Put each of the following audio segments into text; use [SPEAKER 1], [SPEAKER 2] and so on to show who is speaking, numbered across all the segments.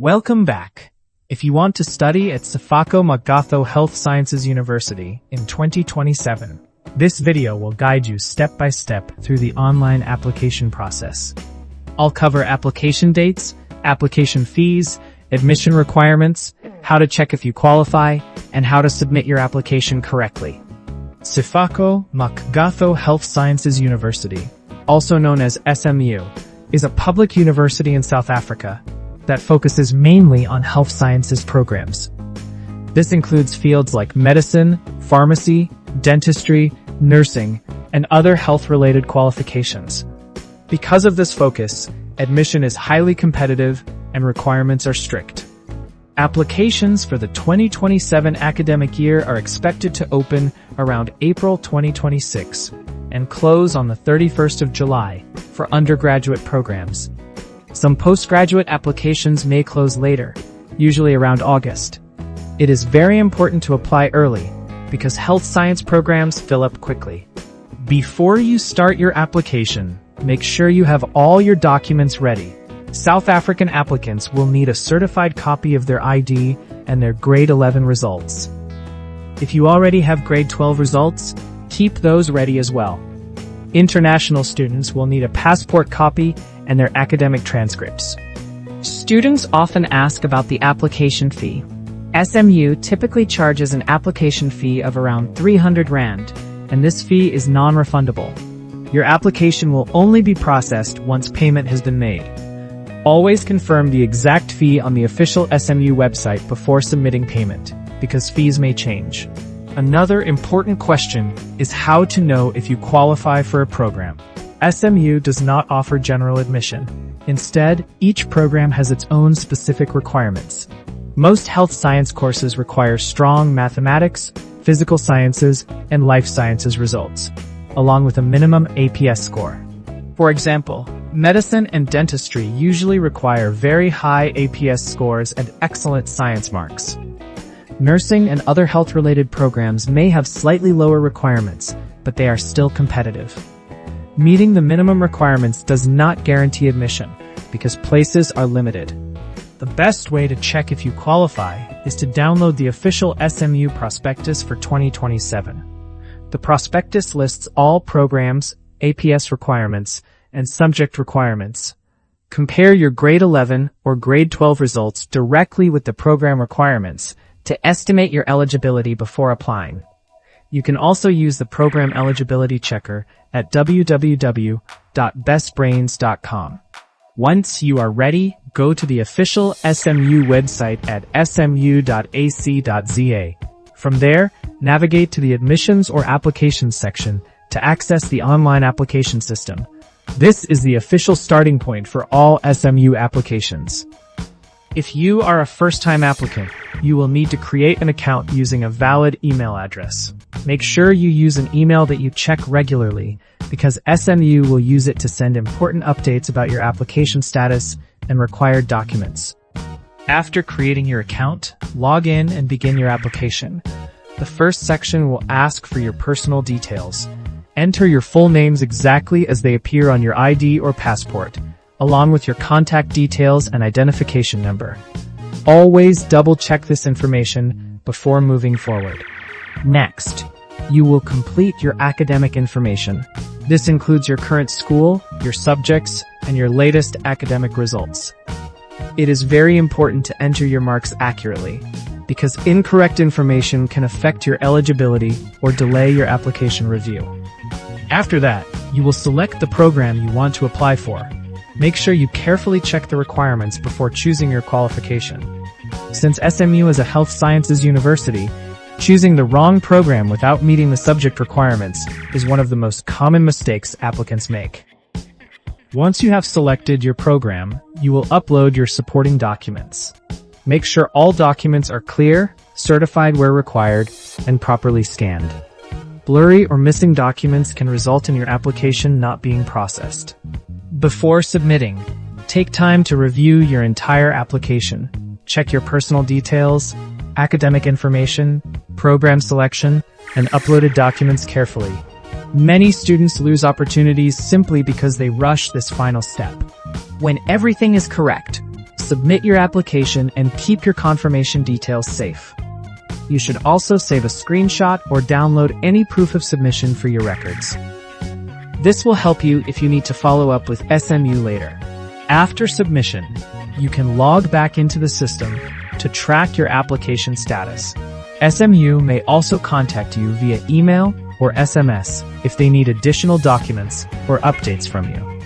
[SPEAKER 1] Welcome back. If you want to study at Sefako Makgatho Health Sciences University in 2027, this video will guide you step by step through the online application process. I'll cover application dates, application fees, admission requirements, how to check if you qualify, and how to submit your application correctly. Sefako Makgatho Health Sciences University, also known as SMU, is a public university in South Africa that focuses mainly on health sciences programs. This includes fields like medicine, pharmacy, dentistry, nursing, and other health-related qualifications. Because of this focus, admission is highly competitive and requirements are strict. Applications for the 2027 academic year are expected to open around April 2026 and close on the 31st of July for undergraduate programs. Some postgraduate applications may close later, usually around August. It is very important to apply early because health science programs fill up quickly. Before you start your application, make sure you have all your documents ready. South African applicants will need a certified copy of their ID and their grade 11 results. If you already have grade 12 results, keep those ready as well. International students will need a passport copy and their academic transcripts.
[SPEAKER 2] Students often ask about the application fee. SMU typically charges an application fee of around 300 Rand,
[SPEAKER 1] and this fee is non-refundable. Your application will only be processed once payment has been made. Always confirm the exact fee on the official SMU website before submitting payment, because fees may change. Another important question is how to know if you qualify for a program. SMU does not offer general admission. Instead, each program has its own specific requirements. Most health science courses require strong mathematics, physical sciences, and life sciences results, along with a minimum APS score. For example, medicine and dentistry usually require very high APS scores and excellent science marks. Nursing and other health-related programs may have slightly lower requirements, but they are still competitive. Meeting the minimum requirements does not guarantee admission, because places are limited. The best way to check if you qualify is to download the official SMU prospectus for 2027. The prospectus lists all programs, APS requirements, and subject requirements. Compare your grade 11 or grade 12 results directly with the program requirements to estimate your eligibility before applying. You can also use the program eligibility checker at www.bestbrains.com. Once you are ready, go to the official SMU website at smu.ac.za. From there, navigate to the Admissions or Applications section to access the online application system. This is the official starting point for all SMU applications. If you are a first-time applicant, you will need to create an account using a valid email address. Make sure you use an email that you check regularly, because SMU will use it to send important updates about your application status and required documents. After creating your account, log in and begin your application. The first section will ask for your personal details. Enter your full names exactly as they appear on your ID or passport, along with your contact details and identification number. Always double-check this information before moving forward. Next, you will complete your academic information. This includes your current school, your subjects, and your latest academic results. It is very important to enter your marks accurately, because incorrect information can affect your eligibility or delay your application review. After that, you will select the program you want to apply for. Make sure you carefully check the requirements before choosing your qualification. Since SMU is a health sciences university, choosing the wrong program without meeting the subject requirements is one of the most common mistakes applicants make. Once you have selected your program, you will upload your supporting documents. Make sure all documents are clear, certified where required, and properly scanned. Blurry or missing documents can result in your application not being processed. Before submitting, take time to review your entire application. Check your personal details, academic information, program selection, and uploaded documents carefully. Many students lose opportunities simply because they rush this final step.
[SPEAKER 2] When everything is correct, Submit your application and keep your confirmation details safe. You should also save a screenshot or download any proof of submission for your records. This will help you if you need to follow up with SMU later. After submission, you can log back into the system to track your application status. SMU may also contact you via email or SMS if they need additional documents or updates from you.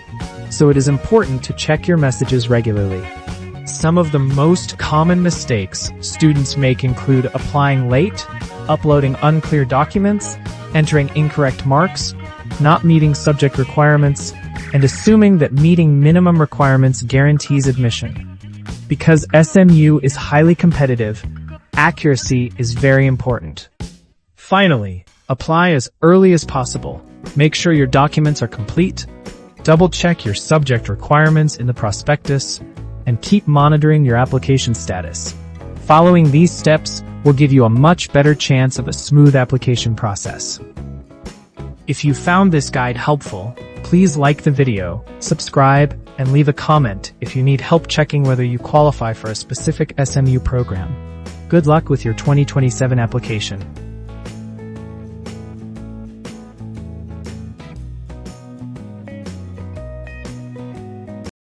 [SPEAKER 2] So it is important to check your messages regularly. Some of the most common mistakes students make include applying late, uploading unclear documents, entering incorrect marks, not meeting subject requirements, and assuming that meeting minimum requirements guarantees admission. Because SMU is highly competitive, accuracy is very important. Finally, apply as early as possible. Make sure your documents are complete, double-check your subject requirements in the prospectus, and keep monitoring your application status. Following these steps will give you a much better chance of a smooth application process. If you found this guide helpful, please like the video, subscribe, and leave a comment if you need help checking whether you qualify for a specific SMU program. Good luck with your 2027 application.